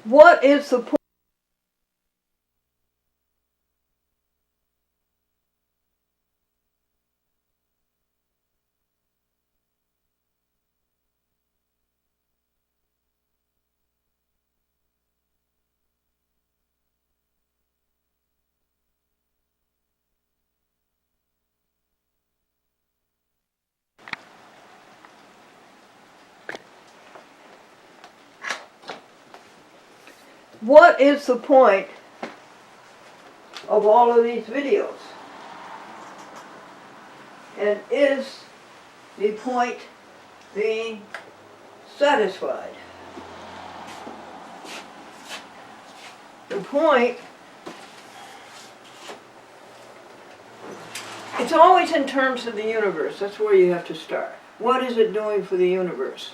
What is the point? What is the point of all of these videos? And is the point being satisfied? The point, it's always in terms of the universe. That's where you have to start. What is it doing for the universe?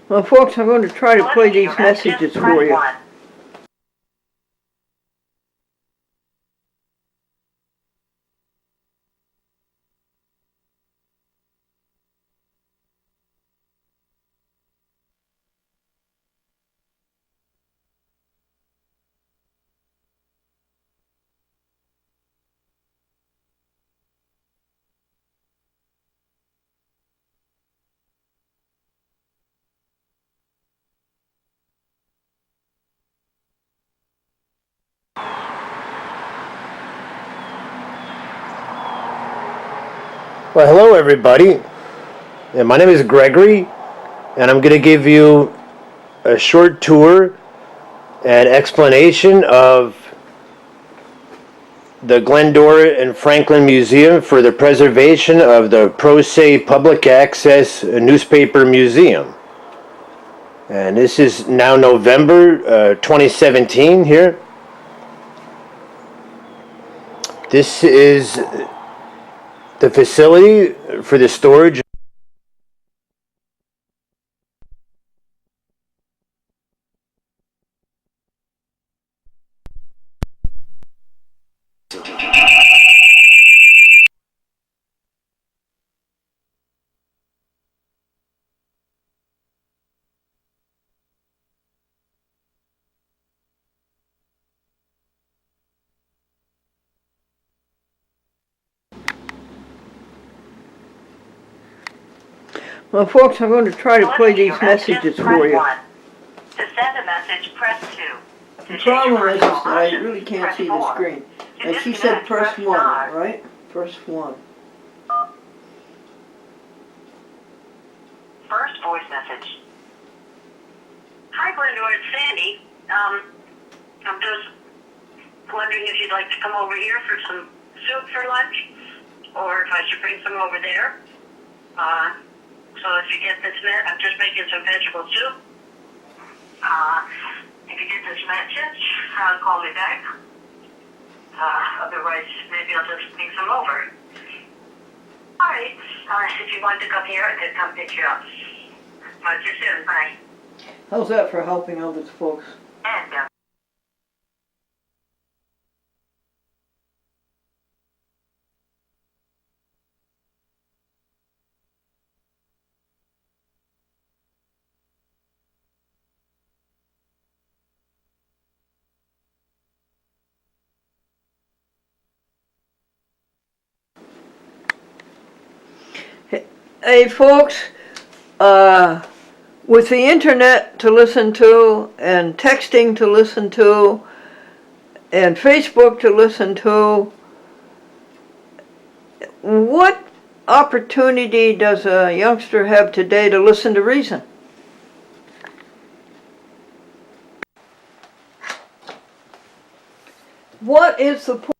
Well, folks, I'm going to try to play listen these your messages, messages press for you. 1. Well, hello everybody. My name is Gregory, and I'm going to give you a short tour and explanation of the Glendora and Franklyn Museum for the preservation of the Pro Se Public Access Newspaper Museum. And this is now November 2017 here. This is the facility for the storage Well, folks, I'm going to try to To play listen to these your messages, messages press for you. 1. To send a message, press 2. The To change problem your is personal that I options, really can't press see 4. the screen. To And she said disconnect, press press 1, star. right? Press 1. First voice message. Hi, Glendora, it's Sandy. I'm just wondering if you'd like to come over here for some soup for lunch, or if I should bring some over there. So if you get this, I'm just making some vegetable soup. If you get this message, call me back. Otherwise, maybe I'll just bring some over. All right. If you want to come here, I could come pick you up. Talk to you soon. Bye. How's that for helping others, folks? And, Hey, folks, with the internet to listen to, and texting to listen to, and Facebook to listen to, what opportunity does a youngster have today to listen to reason? What is the point?